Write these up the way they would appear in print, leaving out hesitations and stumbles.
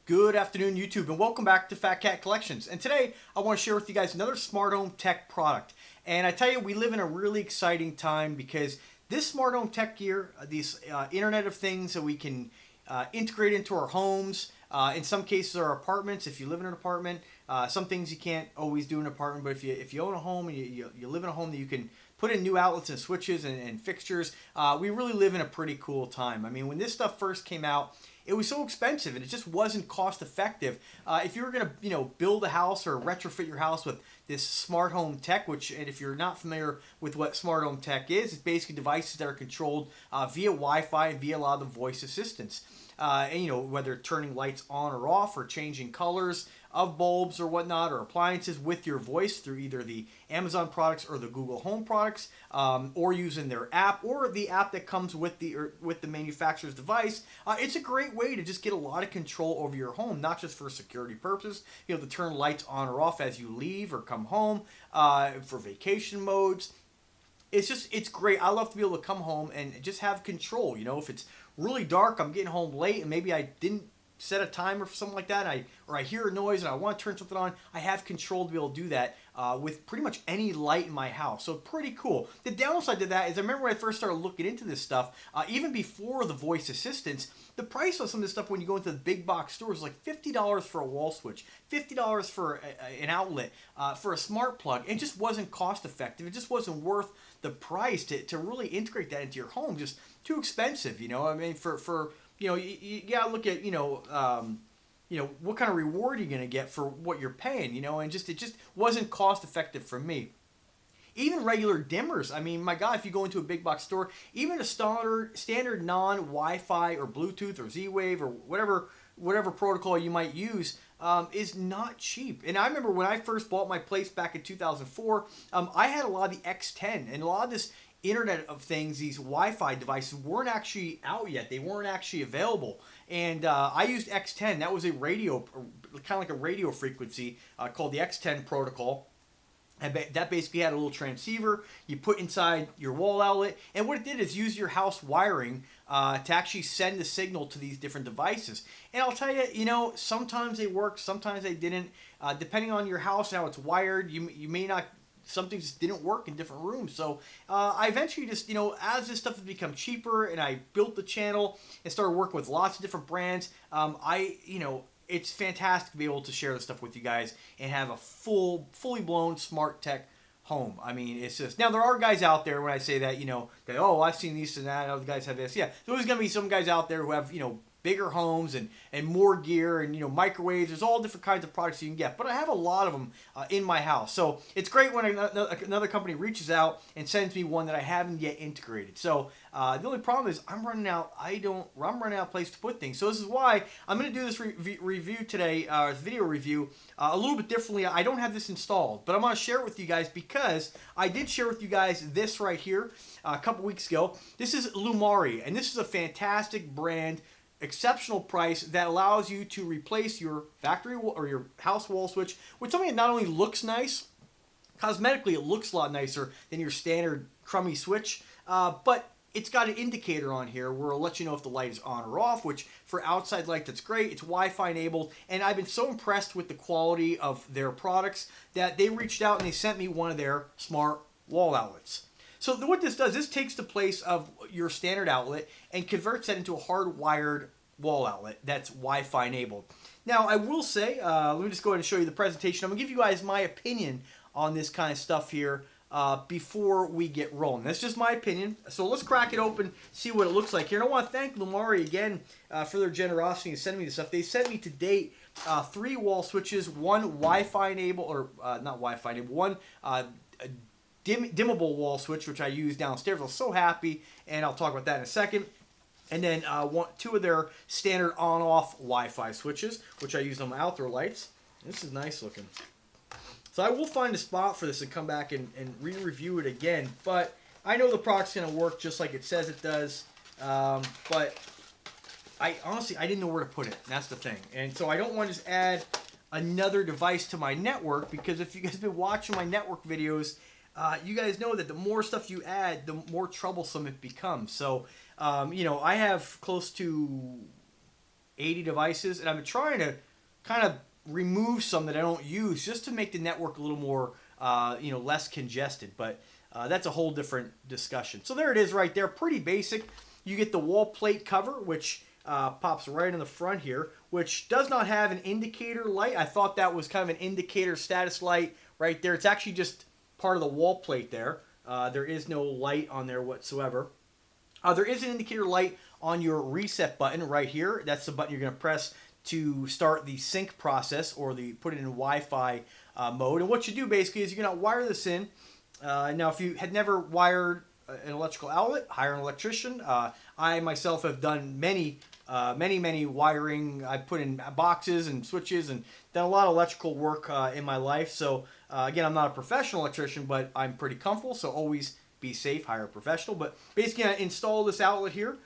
Good afternoon, YouTube, and welcome back to Fat Cat Collections. And today, I want to share with you guys another smart home tech product. And I tell you, we live in a really exciting time because this smart home tech gear, these Internet of Things that we can integrate into our homes, in some cases our apartments, if you live in an apartment, some things you can't always do in an apartment, but if you own a home and you live in a home that you can put in new outlets and switches and fixtures, we really live in a pretty cool time. I mean, when this stuff first came out, it was so expensive and it just wasn't cost effective. If you were going to, build a house or retrofit your house with this smart home tech, and if you're not familiar with what smart home tech is, it's basically devices that are controlled via Wi-Fi and via a lot of the voice assistants. And whether turning lights on or off or changing colors of bulbs or whatnot, or appliances with your voice through either the Amazon products or the Google Home products, or using their app or the app that comes with the manufacturer's device. It's a great way to just get a lot of control over your home, not just for security purposes, to turn lights on or off as you leave or come home, for vacation modes. It's great. I love to be able to come home and just have control. If it's really dark, I'm getting home late, and maybe I didn't set a timer for something like that, or I hear a noise and I want to turn something on, I have control to be able to do that with pretty much any light in my house. So pretty cool. The downside to that is I remember when I first started looking into this stuff, even before the voice assistants, the price of some of this stuff when you go into the big box stores is like $50 for a wall switch, $50 for an outlet, for a smart plug. It just wasn't cost effective. It just wasn't worth the price to really integrate that into your home. Just too expensive, I mean, for you gotta look at, what kind of reward you're gonna get for what you're paying, and it just wasn't cost effective for me. Even regular dimmers, I mean, my God, if you go into a big box store, even a standard non-Wi-Fi or Bluetooth or Z-Wave or whatever protocol you might use, is not cheap. And I remember when I first bought my place back in 2004, I had a lot of the X10, and a lot of this Internet of Things, these Wi-Fi devices weren't actually out yet. They weren't actually available. And I used X10. That was a radio, kind of like a radio frequency called the X10 protocol. And that basically had a little transceiver you put inside your wall outlet. And what it did is use your house wiring to actually send the signal to these different devices. And I'll tell you, sometimes they worked, sometimes they didn't. Depending on your house and how it's wired, you may not. Some things just didn't work in different rooms. So I eventually just, as this stuff has become cheaper and I built the channel and started working with lots of different brands, it's fantastic to be able to share this stuff with you guys and have a fully blown smart tech home. I mean, it's just, now there are guys out there when I say that, oh, I've seen these and that, other guys have this. Yeah, there's always going to be some guys out there who have, bigger homes and more gear and microwaves. There's all different kinds of products you can get, but I have a lot of them in my house. So it's great when another company reaches out and sends me one that I haven't yet integrated. So the only problem is I'm running out of place to put things. So this is why I'm going to do this review today, video review, a little bit differently. I don't have this installed, but I'm going to share it with you guys because I did share with you guys this right here a couple weeks ago. This is Lumary, and this is a fantastic brand, exceptional price that allows you to replace your factory or your house wall switch with something that not only looks nice, cosmetically it looks a lot nicer than your standard crummy switch, but it's got an indicator on here where it'll let you know if the light is on or off, which for outside light, that's great. It's Wi-Fi enabled, and I've been so impressed with the quality of their products that they reached out and they sent me one of their smart wall outlets. So what this does, this takes the place of your standard outlet and converts that into a hardwired wall outlet that's Wi-Fi enabled. Now, I will say, let me just go ahead and show you the presentation. I'm going to give you guys my opinion on this kind of stuff here before we get rolling. That's just my opinion. So let's crack it open, see what it looks like here. And I want to thank Lumary again for their generosity in sending me this stuff. They sent me to date 3 wall switches, one Wi-Fi enabled, or not Wi-Fi enabled, one dimmable wall switch, which I use downstairs. I was so happy, and I'll talk about that in a second. And then 2 of their standard on-off Wi-Fi switches, which I use on my outdoor lights. This is nice looking. So I will find a spot for this and come back and re-review it again. But I know the product's going to work just like it says it does. But I didn't know where to put it. And that's the thing. And so I don't want to just add another device to my network, because if you guys have been watching my network videos, you guys know that the more stuff you add, the more troublesome it becomes. So, I have close to 80 devices, and I've been trying to kind of remove some that I don't use just to make the network a little more, less congested. But that's a whole different discussion. So there it is right there. Pretty basic. You get the wall plate cover, which pops right in the front here, which does not have an indicator light. I thought that was kind of an indicator status light right there. It's actually just part of the wall plate there. There is no light on there whatsoever. There is an indicator light on your reset button right here. That's the button you're going to press to start the sync process or put it in Wi-Fi mode. And what you do basically is you're going to wire this in. Now, if you had never wired an electrical outlet, hire an electrician. I myself have done many wiring. I put in boxes and switches and done a lot of electrical work in my life. So again, I'm not a professional electrician, but I'm pretty comfortable. So always be safe, hire a professional. But basically, I install this outlet here.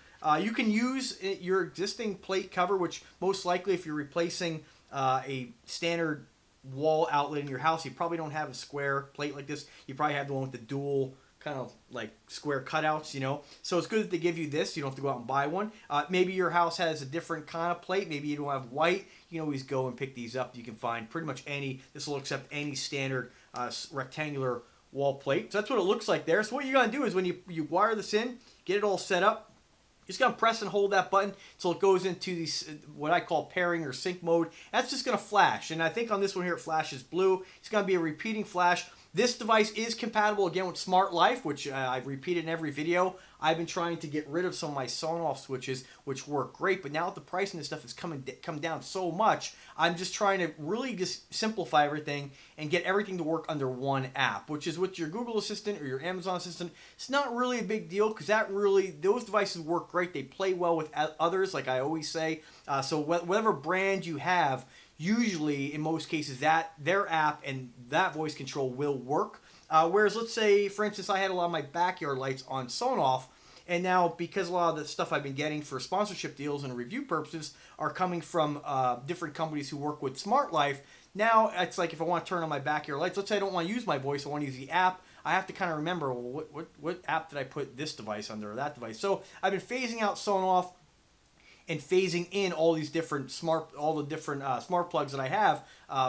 You can use your existing plate cover, which most likely if you're replacing a standard wall outlet in your house, you probably don't have a square plate like this. You probably have the one with the dual kind of like square cutouts, So it's good that they give you this. You don't have to go out and buy one. Maybe your house has a different kind of plate. Maybe you don't have white. You can always go and pick these up. You can find pretty much this will accept any standard rectangular wall plate. So that's what it looks like there. So what you're going to do is when you wire this in, get it all set up, just going to press and hold that button so it goes into these, what I call pairing or sync mode. That's just going to flash. And I think on this one here, it flashes blue. It's going to be a repeating flash. This device is compatible, again, with Smart Life, which I've repeated in every video. I've been trying to get rid of some of my sawn-off switches, which work great. But now that the price of this stuff has come down so much, I'm just trying to really just simplify everything and get everything to work under one app, which is with your Google Assistant or your Amazon Assistant. It's not really a big deal because those devices work great. They play well with others, like I always say. So whatever brand you have, usually, in most cases, their app and that voice control will work. Whereas, let's say, for instance, I had a lot of my backyard lights on sewn off, and now because a lot of the stuff I've been getting for sponsorship deals and review purposes are coming from different companies who work with Smart Life, now it's like if I want to turn on my backyard lights, let's say I don't want to use my voice, I want to use the app, I have to kind of remember, well, what app did I put this device under or that device? So I've been phasing out sewn off and phasing in all these different smart plugs that I have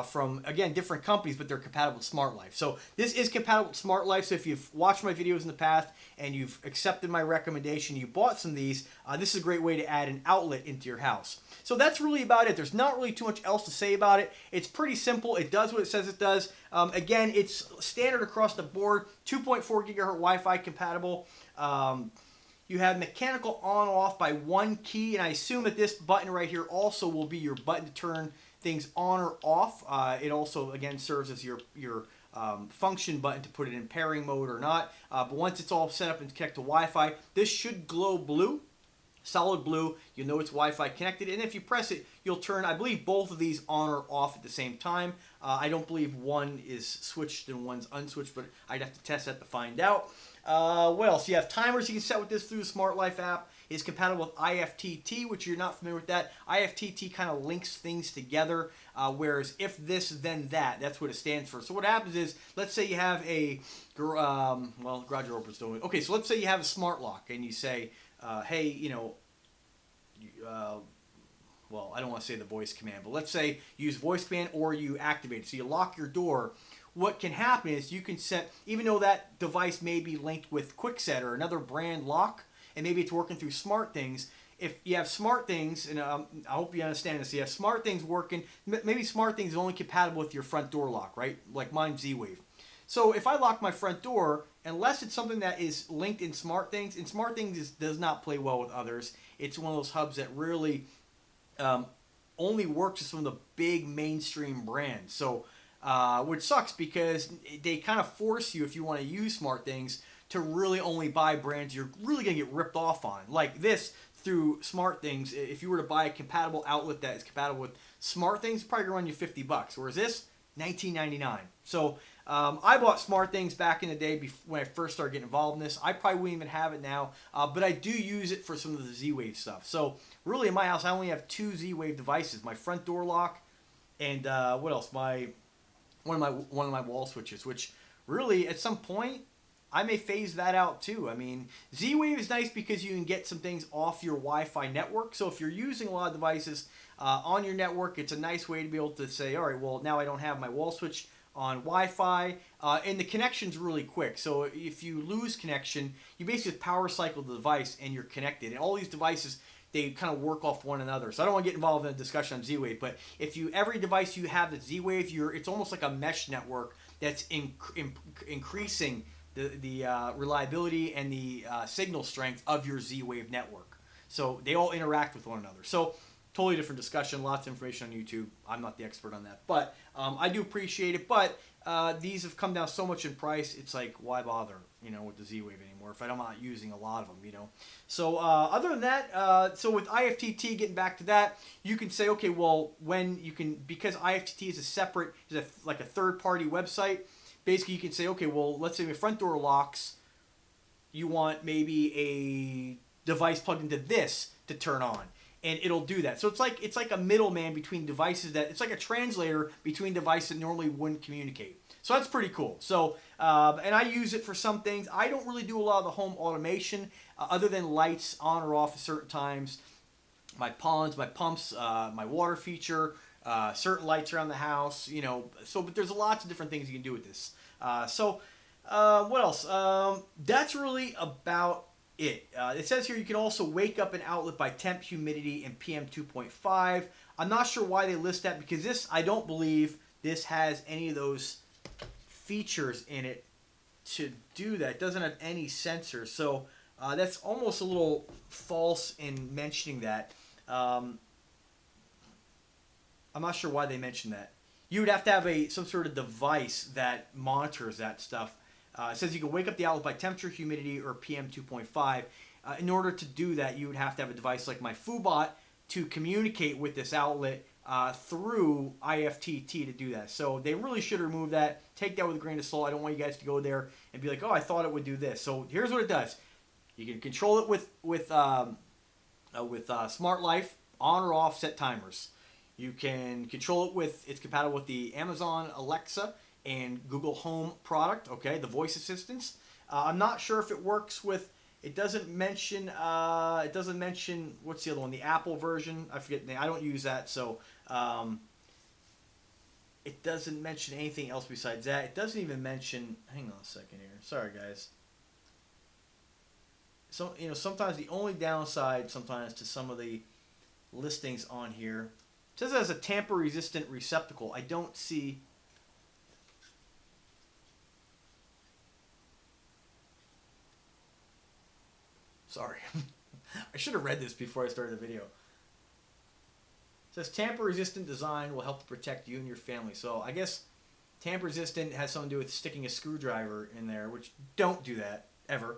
from, again, different companies, but they're compatible with Smart Life. So this is compatible with Smart Life. So if you've watched my videos in the past and you've accepted my recommendation, you bought some of these, this is a great way to add an outlet into your house. So that's really about it. There's not really too much else to say about it. It's pretty simple. It does what it says it does. Again, it's standard across the board, 2.4 gigahertz Wi-Fi compatible. You have mechanical on-off by one key, and I assume that this button right here also will be your button to turn things on or off. It also, again, serves as your function button to put it in pairing mode or not. But once it's all set up and connected to Wi-Fi, this should glow blue, solid blue. You know it's Wi-Fi connected, and if you press it, you'll turn, I believe, both of these on or off at the same time. I don't believe one is switched and one's unswitched, but I'd have to test that to find out. What else? You have timers you can set with this through the Smart Life app. It's compatible with IFTT, which you're not familiar with that. IFTT kind of links things together, whereas if this, then that. That's what it stands for. So what happens is, let's say you have a, garage door openers don't. Okay, so let's say you have a smart lock, and you say, hey, well, I don't want to say the voice command, but let's say you use voice command or you activate it. So you lock your door. What can happen is you can set, even though that device may be linked with QuickSet or another brand lock, and maybe it's working through SmartThings, if you have SmartThings, and I hope you understand this, you have SmartThings working, maybe SmartThings is only compatible with your front door lock, right? Like mine's Z-Wave. So if I lock my front door, unless it's something that is linked in SmartThings, and SmartThings does not play well with others, it's one of those hubs that really only works with some of the big mainstream brands. So, which sucks because they kind of force you, if you want to use SmartThings, to really only buy brands you're really going to get ripped off on. Like this, through SmartThings, if you were to buy a compatible outlet that is compatible with SmartThings, it's probably going to run you $50. Whereas this, $19.99. So I bought SmartThings back in the day when I first started getting involved in this. I probably wouldn't even have it now, but I do use it for some of the Z-Wave stuff. So really in my house, I only have two Z-Wave devices. My front door lock and what else? One of my wall switches, which really at some point I may phase that out too. I mean, Z-Wave is nice because you can get some things off your Wi-Fi network. So if you're using a lot of devices on your network, it's a nice way to be able to say, all right, well, now I don't have my wall switch on Wi-Fi, and the connection's really quick. So if you lose connection, you basically power cycle the device and you're connected. And all these devices, they kind of work off one another. So I don't want to get involved in a discussion on Z-Wave, but if every device you have that's Z-Wave, it's almost like a mesh network that's increasing the reliability and the signal strength of your Z-Wave network. So they all interact with one another. So totally different discussion, lots of information on YouTube. I'm not the expert on that, but I do appreciate it. But these have come down so much in price, it's like, why bother, with the Z-Wave anymore if I'm not using a lot of them, So other than that, so with IFTT, getting back to that, you can say, okay, well, because IFTT is like a third-party website, basically you can say, okay, well, let's say my front door locks, you want maybe a device plugged into this to turn on. And it'll do that. So it's like a middleman between devices it's like a translator between devices that normally wouldn't communicate. So that's pretty cool. So, and I use it for some things. I don't really do a lot of the home automation other than lights on or off at certain times. My ponds, my pumps, my water feature, certain lights around the house, but there's lots of different things you can do with this. What else? That's really about it. It says here you can also wake up an outlet by temp, humidity, and PM 2.5. I'm not sure why they list that because I don't believe this has any of those features in it to do that. It doesn't have any sensors. So that's almost a little false in mentioning that. I'm not sure why they mentioned that. You would have to have some sort of device that monitors that stuff. It says you can wake up the outlet by temperature, humidity, or PM 2.5. In order to do that, you would have to have a device like my Foobot to communicate with this outlet through IFTT to do that. So they really should remove that. Take that with a grain of salt. I don't want you guys to go there and be like, oh, I thought it would do this. So here's what it does. You can control it with Smart Life, on or off set timers. You can control it it's compatible with the Amazon Alexa and Google Home product, okay, the voice assistants. I'm not sure if it works with, it doesn't mention, what's the other one, the Apple version, I forget the name, I don't use that, so it doesn't mention anything else besides that. It doesn't even mention, hang on a second here, sorry guys. So, sometimes the only downside sometimes to some of the listings on here, it says it has a tamper-resistant receptacle. I don't see... Sorry. I should have read this before I started the video. It says tamper-resistant design will help to protect you and your family. So I guess tamper-resistant has something to do with sticking a screwdriver in there, which don't do that, ever.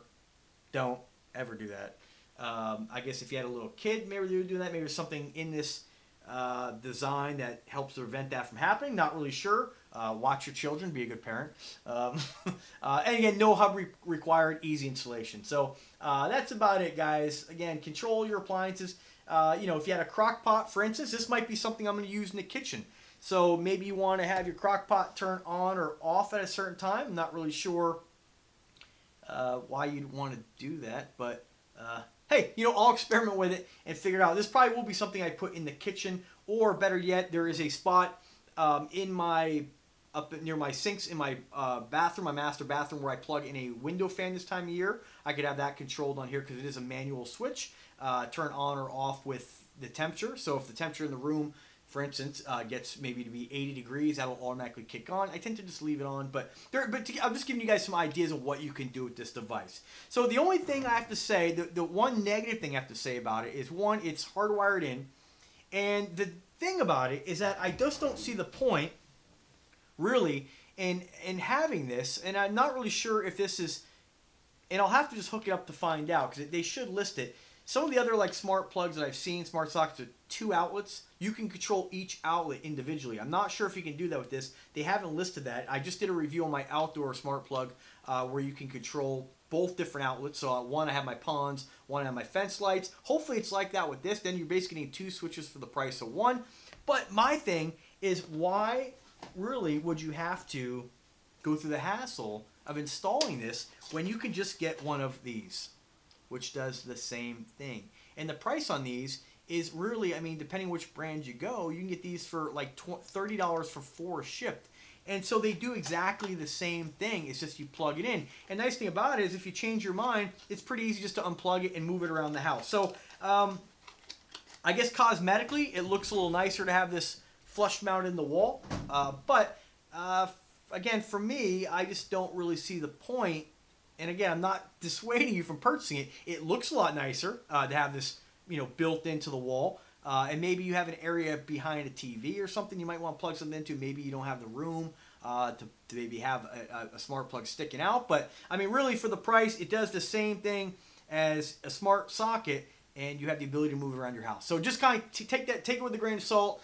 Don't ever do that. I guess if you had a little kid, maybe they would do that. Maybe there's something in this design that helps to prevent that from happening. Not really sure. Watch your children. Be a good parent. And again, no hub required. Easy installation. So that's about it, guys. Again, control your appliances. If you had a crock pot, for instance, this might be something I'm going to use in the kitchen. So maybe you want to have your crock pot turn on or off at a certain time. I'm not really sure why you'd want to do that, but hey, I'll experiment with it and figure it out. This probably will be something I put in the kitchen, or better yet, there is a spot up near my sinks in my bathroom, my master bathroom, where I plug in a window fan this time of year. I could have that controlled on here because it is a manual switch, turn on or off with the temperature. So if the temperature in the room, for instance, gets maybe to be 80 degrees, that'll automatically kick on. I tend to just leave it on, I'm just giving you guys some ideas of what you can do with this device. So the only thing I have to say, the one negative thing I have to say about it is, one, it's hardwired in, and the thing about it is that I just don't see the point, really, in having this, and I'm not really sure if this is, and I'll have to just hook it up to find out, because they should list it. Some of the other smart plugs that I've seen, smart sockets with 2 outlets, you can control each outlet individually. I'm not sure if you can do that with this. They haven't listed that. I just did a review on my outdoor smart plug where you can control both different outlets. So one, I have my ponds, one, I have my fence lights. Hopefully it's like that with this. Then you basically need 2 switches for the price of 1. But my thing is, why really would you have to go through the hassle of installing this when you can just get one of these, which does the same thing. And the price on these is really, I mean, depending which brand you go, you can get these for like $30 for 4 shipped. And so they do exactly the same thing. It's just you plug it in. And the nice thing about it is if you change your mind, it's pretty easy just to unplug it and move it around the house. So I guess cosmetically, it looks a little nicer to have this flush mounted in the wall. But again, for me, I just don't really see the point. And again, I'm not dissuading you from purchasing it. It looks a lot nicer to have this, you know, built into the wall. And maybe you have an area behind a TV or something you might want to plug something into. Maybe you don't have the room to maybe have a smart plug sticking out. But, I mean, really, for the price, it does the same thing as a smart socket, and you have the ability to move it around your house. So just kind of take it with a grain of salt.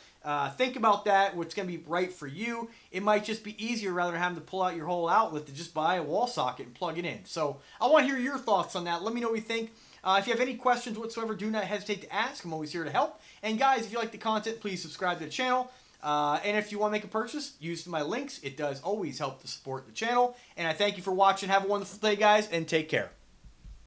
Think about that, what's going to be right for you. It might just be easier rather than having to pull out your whole outlet to just buy a wall socket and plug it in. So I want to hear your thoughts on that. Let me know what you think. If you have any questions whatsoever, do not hesitate to ask. I'm always here to help. And guys, if you like the content, please subscribe to the channel. And if you want to make a purchase, use my links. It does always help to support the channel. And I thank you for watching. Have a wonderful day, guys, and take care.